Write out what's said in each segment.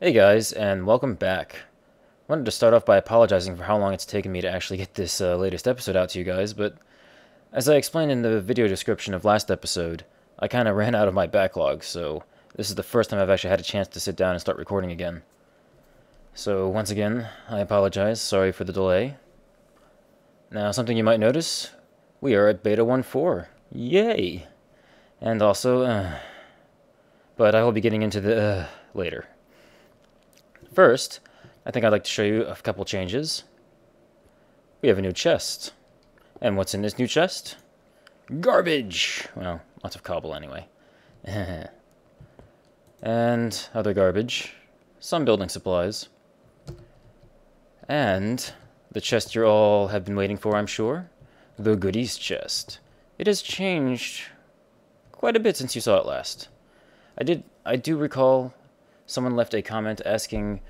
Hey guys, and welcome back. I wanted to start off by apologizing for how long it's taken me to actually get this latest episode out to you guys, but as I explained in the video description of last episode, I kind of ran out of my backlog, so this is the first time I've actually had a chance to sit down and start recording again. So once again, I apologize, sorry for the delay. Now, something you might notice, we are at Beta 1.4. Yay! And also, but I will be getting into the later. First, I think I'd like to show you a couple changes. We have a new chest. And what's in this new chest? Garbage! Well, lots of cobble anyway. And other garbage. Some building supplies. And the chest you all have been waiting for, I'm sure. The goodies chest. It has changed quite a bit since you saw it last. I do recall someone left a comment asking,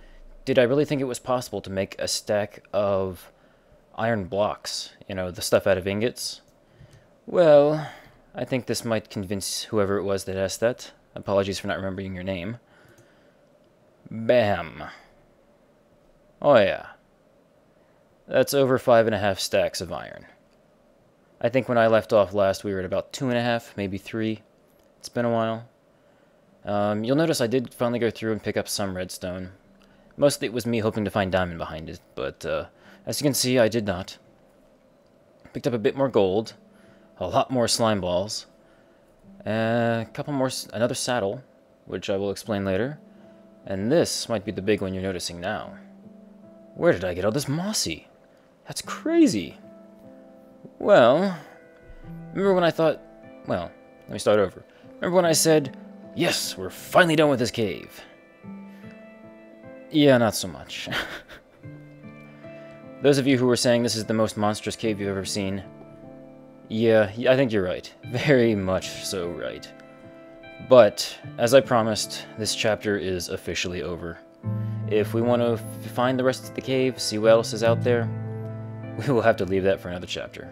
did I really think it was possible to make a stack of iron blocks? You know, the stuff out of ingots? Well, I think this might convince whoever it was that asked that. Apologies for not remembering your name. Bam. Oh yeah. That's over 5.5 stacks of iron. I think when I left off last, we were at about 2.5, maybe 3. It's been a while. You'll notice I did finally go through and pick up some redstone. Mostly it was me hoping to find diamond behind it, but as you can see, I did not. Picked up a bit more gold, a lot more slime balls, a couple more, another saddle, which I will explain later, and this might be the big one you're noticing now. Where did I get all this mossy? That's crazy. Well, remember when I thought, well, let me start over. Remember when I said, yes, we're finally done with this cave? Yeah, not so much. Those of you who were saying this is the most monstrous cave you've ever seen, yeah, I think you're right. Very much so right. But, as I promised, this chapter is officially over. If we want to find the rest of the cave, see what else is out there, we will have to leave that for another chapter.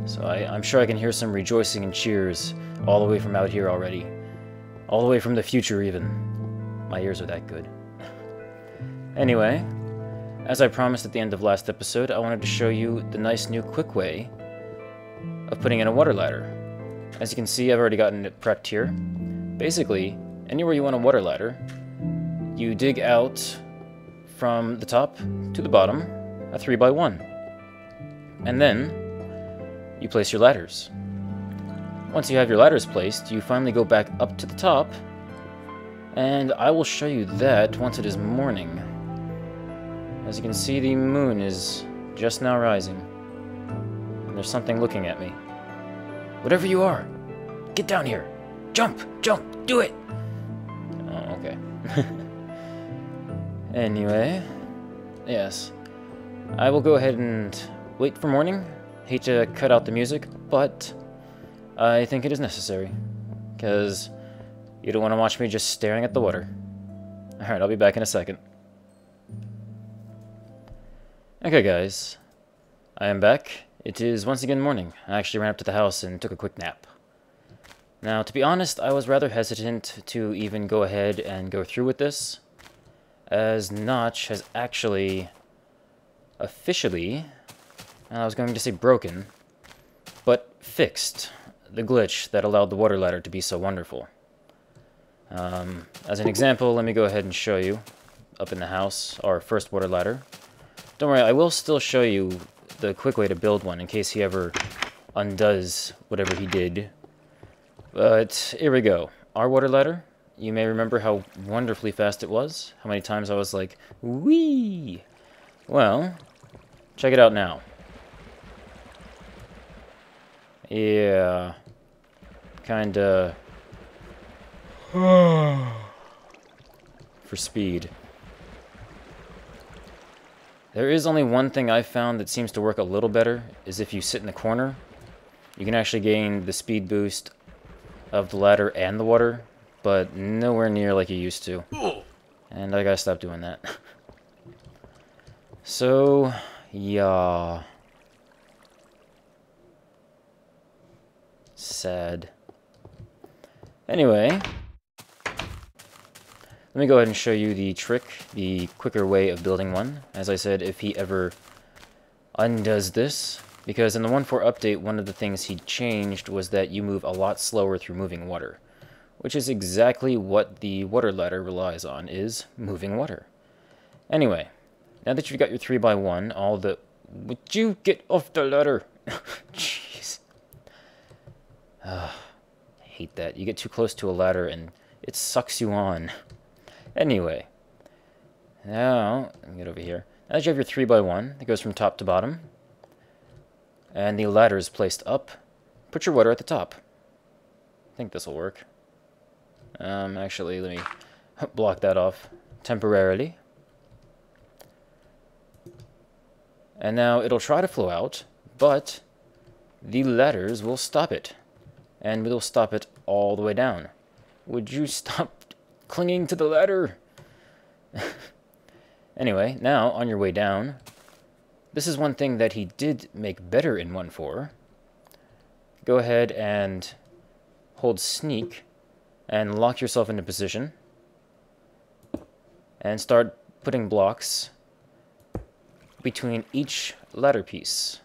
So I'm sure I can hear some rejoicing and cheers all the way from out here already. All the way from the future, even. My ears are that good. Anyway, as I promised at the end of last episode, I wanted to show you the nice new quick way of putting in a water ladder. As you can see, I've already gotten it prepped here. Basically, anywhere you want a water ladder, you dig out from the top to the bottom a 3x1. And then, you place your ladders. Once you have your ladders placed, you finally go back up to the top, and I will show you that once it is morning. As you can see, the moon is just now rising, and there's something looking at me. Whatever you are, get down here! Jump! Jump! Do it! Oh, okay. Anyway, yes. I will go ahead and wait for morning. Hate to cut out the music, but I think it is necessary, because you don't want to watch me just staring at the water. Alright, I'll be back in a second. Okay guys, I am back. It is once again morning. I actually ran up to the house and took a quick nap. Now, to be honest, I was rather hesitant to even go ahead and go through with this, as Notch has actually officially, I was going to say broken, but fixed the glitch that allowed the water ladder to be so wonderful. As an example, let me go ahead and show you up in the house our first water ladder. Don't worry, I will still show you the quick way to build one in case he ever undoes whatever he did. But here we go. Our water ladder. You may remember how wonderfully fast it was. How many times I was like, whee! Well, check it out now. Yeah. Kinda for speed. There is only one thing I've found that seems to work a little better, is if you sit in the corner, you can actually gain the speed boost of the ladder and the water, but nowhere near like you used to. And I gotta stop doing that. So, yeah. Sad. Anyway, Let me go ahead and show you the trick, the quicker way of building one. As I said, if he ever undoes this, because in the 1.4 update, one of the things he changed was that you move a lot slower through moving water, which is exactly what the water ladder relies on, is moving water. Anyway, now that you've got your 3x1, all the... Would you get off the ladder? Jeez. I hate that. You get too close to a ladder and it sucks you on. Anyway, now, let me get over here. Now that you have your 3x1, it goes from top to bottom, and the ladder is placed up, put your water at the top. I think this will work. Actually, let me block that off temporarily. And now it'll try to flow out, but the ladders will stop it. And it'll stop it all the way down. Would you stop clinging to the ladder? Anyway, now, on your way down, this is one thing that he did make better in 1.4. Go ahead and hold sneak and lock yourself into position. And start putting blocks between each ladder piece.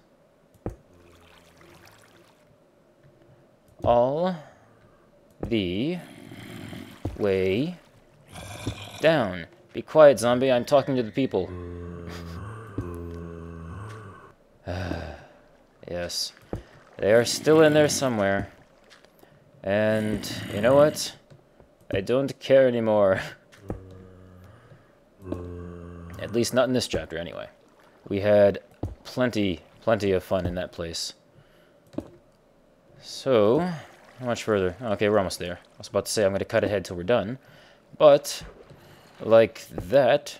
All the way down. Be quiet, zombie. I'm talking to the people. Yes. They are still in there somewhere. And you know what? I don't care anymore. At least not in this chapter, anyway. We had plenty of fun in that place. So, how much further? Okay, we're almost there. I was about to say I'm going to cut ahead till we're done. But, like that...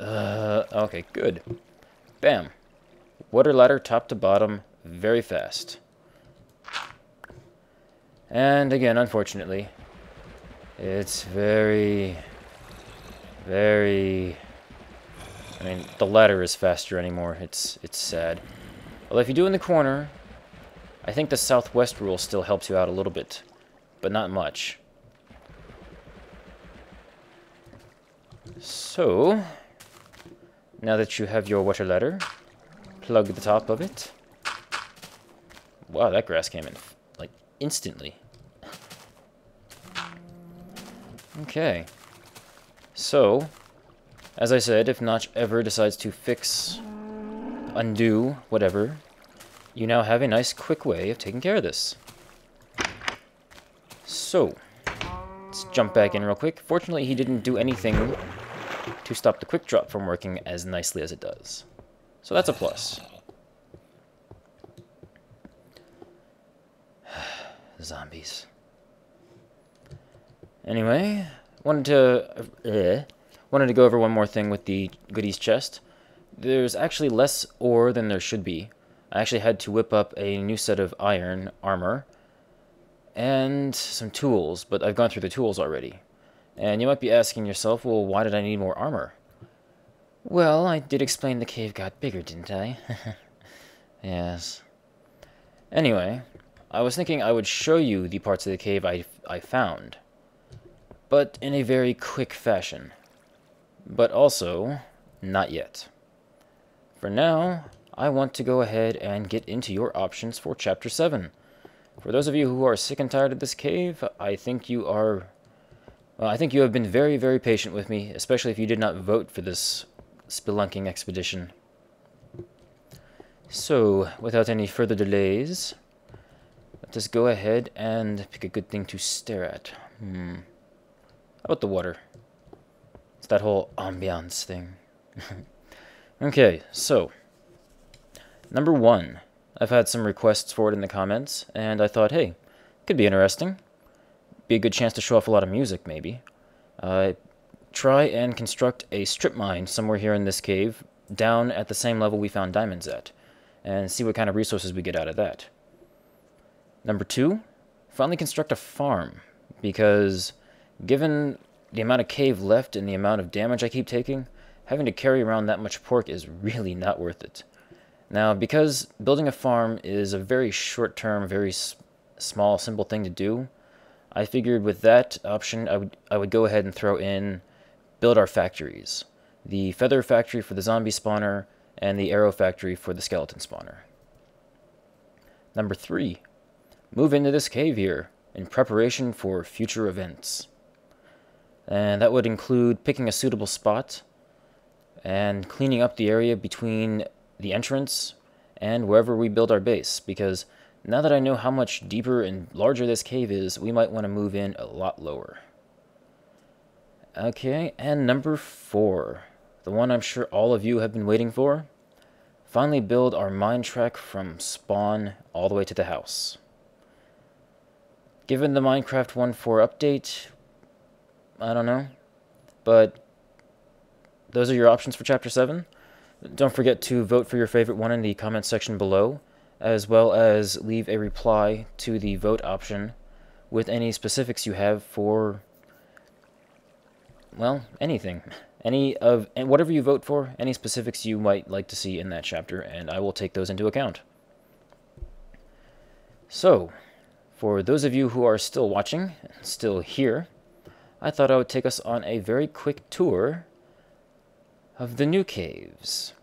okay, good. Bam. Water ladder top to bottom, very fast. And again, unfortunately, it's very... I mean, the ladder is faster anymore. It's sad. Although if you do in the corner, I think the southwest rule still helps you out a little bit, but not much. So, now that you have your water ladder, plug the top of it. Wow, that grass came in, like, instantly. Okay. So, as I said, if Notch ever decides to fix, undo, whatever, you now have a nice quick way of taking care of this. So, let's jump back in real quick. Fortunately, he didn't do anything to stop the quick drop from working as nicely as it does. So that's a plus. Zombies. Anyway, wanted to go over one more thing with the goodies chest. There's actually less ore than there should be. I actually had to whip up a new set of iron armor and some tools, but I've gone through the tools already. And you might be asking yourself, well, why did I need more armor? Well, I did explain the cave got bigger, didn't I? Yes. Anyway, I was thinking I would show you the parts of the cave I found, but in a very quick fashion. But also, not yet. For now, I want to go ahead and get into your options for Chapter 7. For those of you who are sick and tired of this cave, I think you are... Well, I think you have been very, very patient with me, especially if you did not vote for this spelunking expedition. So, without any further delays, let us go ahead and pick a good thing to stare at. How about the water? It's that whole ambiance thing. Okay, so, number 1. I've had some requests for it in the comments, and I thought, hey, could be interesting. Be a good chance to show off a lot of music, maybe. Try and construct a strip mine somewhere here in this cave, down at the same level we found diamonds at, and see what kind of resources we get out of that. Number 2, finally construct a farm, because given the amount of cave left and the amount of damage I keep taking, having to carry around that much pork is really not worth it. Now, because building a farm is a very short-term, very small, simple thing to do, I figured with that option, I would go ahead and throw in build our factories. The feather factory for the zombie spawner, and the arrow factory for the skeleton spawner. Number 3, move into this cave here in preparation for future events. And that would include picking a suitable spot and cleaning up the area between the entrance and wherever we build our base, because now that I know how much deeper and larger this cave is, we might want to move in a lot lower. Okay, and number 4, the one I'm sure all of you have been waiting for. Finally build our mine track from spawn all the way to the house. Given the Minecraft 1.4 update, I don't know, but those are your options for Chapter 7. Don't forget to vote for your favorite one in the comment section below, as well as leave a reply to the vote option with any specifics you have for, well, anything. Whatever you vote for, any specifics you might like to see in that chapter, and I will take those into account. So, for those of you who are still watching, still here, I thought I would take us on a very quick tour of the new caves.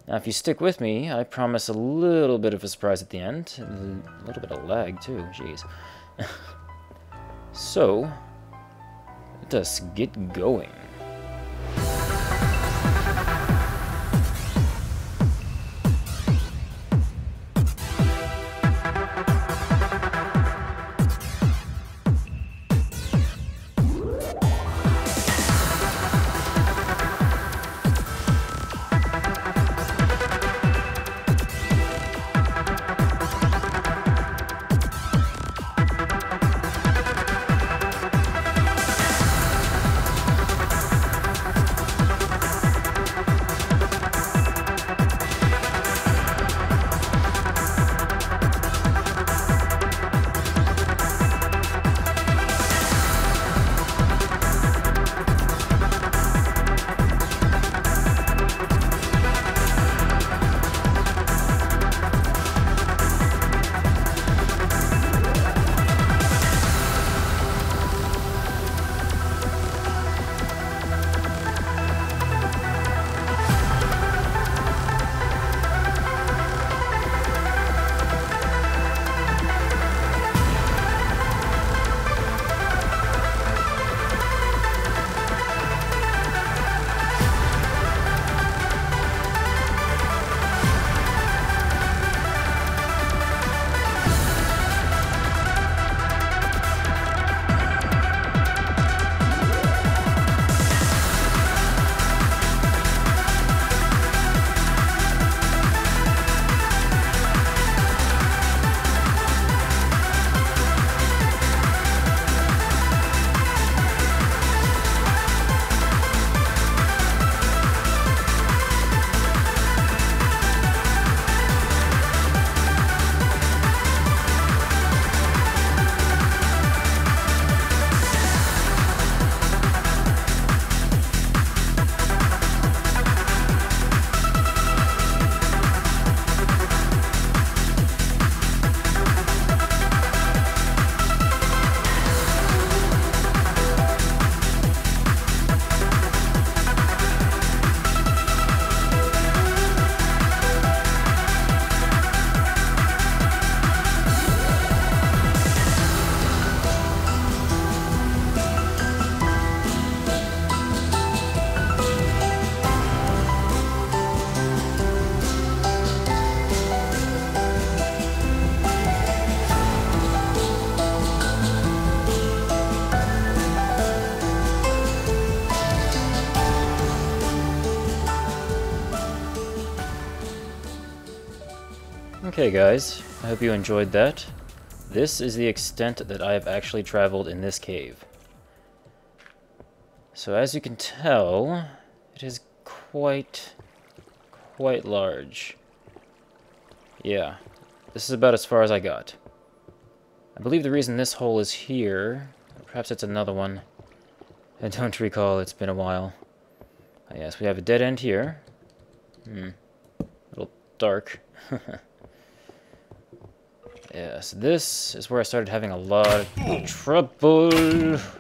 Now, if you stick with me, I promise a little bit of a surprise at the end. A little bit of lag, too. Jeez. So, let us get going. Okay guys, I hope you enjoyed that. This is the extent that I have actually traveled in this cave. So as you can tell, it is quite large. Yeah, this is about as far as I got. I believe the reason this hole is here, perhaps it's another one. I don't recall, it's been a while. Yes, we have a dead end here. A little dark. Yes, this is where I started having a lot of trouble.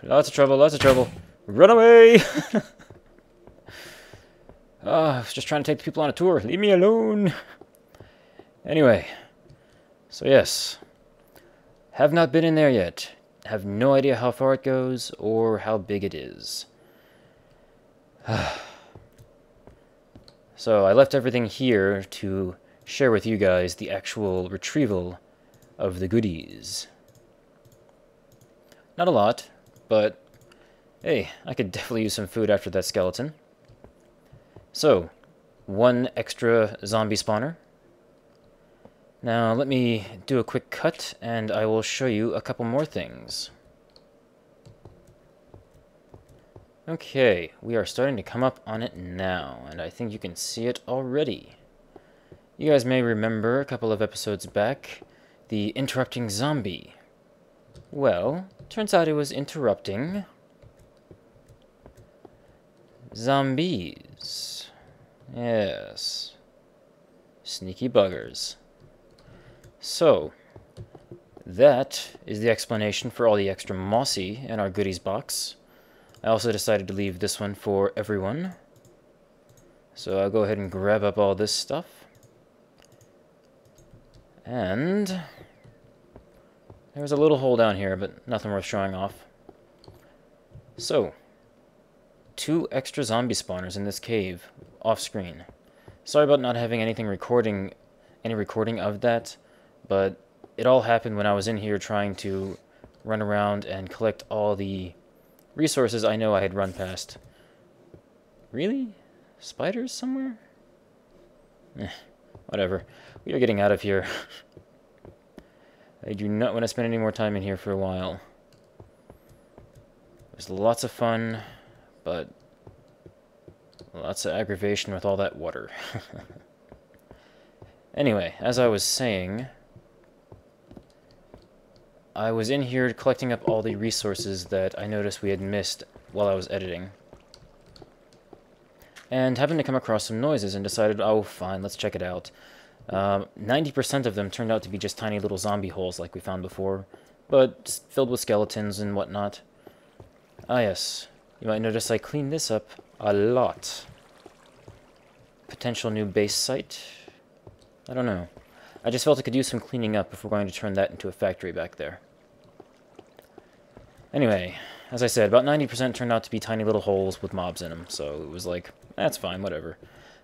Lots of trouble. Run away! I was just trying to take the people on a tour. Leave me alone. Anyway, so yes, have not been in there yet. Have no idea how far it goes or how big it is. So I left everything here to share with you guys the actual retrieval of the goodies. Not a lot, but hey, I could definitely use some food after that skeleton. So, 1 extra zombie spawner. Now let me do a quick cut and I will show you a couple more things. Okay, we are starting to come up on it now, and I think you can see it already. You guys may remember a couple of episodes back, the interrupting zombie. Well, turns out it was interrupting zombies. Yes. Sneaky buggers. So, that is the explanation for all the extra mossy in our goodies box. I also decided to leave this one for everyone. So I'll go ahead and grab up all this stuff. And there's a little hole down here, but nothing worth showing off. So, 2 extra zombie spawners in this cave, off screen. Sorry about not having any recording of that, but it all happened when I was in here trying to run around and collect all the resources I know I had run past. Really? Spiders somewhere? Whatever. We are getting out of here. I do not want to spend any more time in here for a while. It was lots of fun, but lots of aggravation with all that water. Anyway, as I was saying, I was in here collecting up all the resources that I noticed we had missed while I was editing. And happened to come across some noises and decided, oh, fine, let's check it out. 90% of them turned out to be just tiny little zombie holes like we found before, but filled with skeletons and whatnot. Ah, yes. You might notice I cleaned this up a lot. Potential new base site? I don't know. I just felt it could use some cleaning up if we're going to turn that into a factory back there. Anyway, as I said, about 90% turned out to be tiny little holes with mobs in them, so it was like, that's fine, whatever.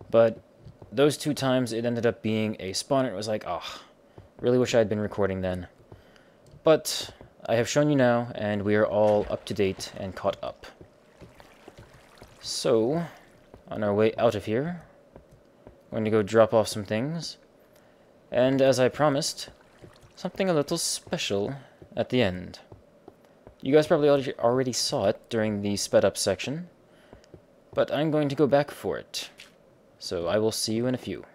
But those 2 times it ended up being a spawner. It was like, ah, really wish I had been recording then. But I have shown you now, and we are all up to date and caught up. So, on our way out of here, we're going to go drop off some things. And as I promised, something a little special at the end. You guys probably already saw it during the sped up section, but I'm going to go back for it. So I will see you in a few.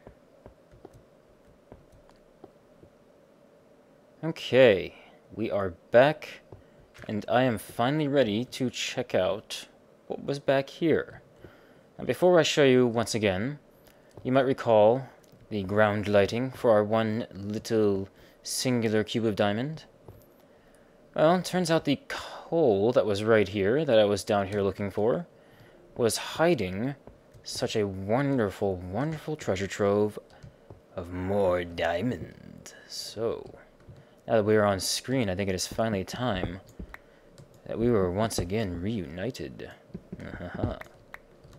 Okay, we are back, and I am finally ready to check out what was back here. Now before I show you once again, you might recall the ground lighting for our one little singular cube of diamond. Well, it turns out the coal that was right here, that I was down here looking for, was hiding such a wonderful, wonderful treasure trove of more diamond. So, now that we are on screen, I think it is finally time that we were once again reunited.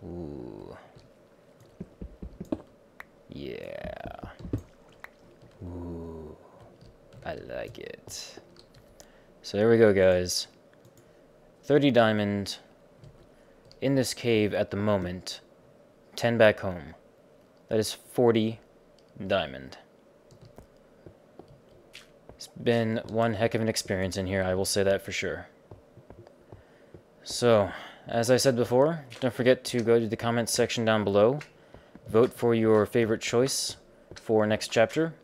Ooh. Yeah. Ooh. I like it. So there we go, guys. 30 diamond in this cave at the moment. 10 back home. That is 40 diamond. It's been one heck of an experience in here, I will say that for sure. So, as I said before, don't forget to go to the comments section down below. Vote for your favorite choice for next chapter.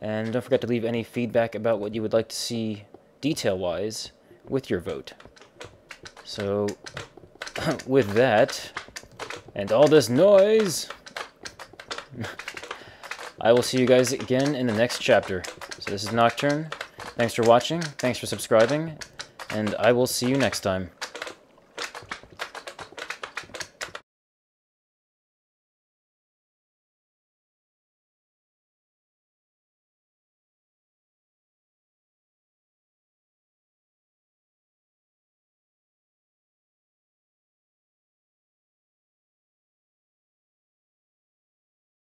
And don't forget to leave any feedback about what you would like to see detail-wise with your vote. So, with that, and all this noise, I will see you guys again in the next chapter. So this is Nocturne. Thanks for watching, thanks for subscribing, and I will see you next time.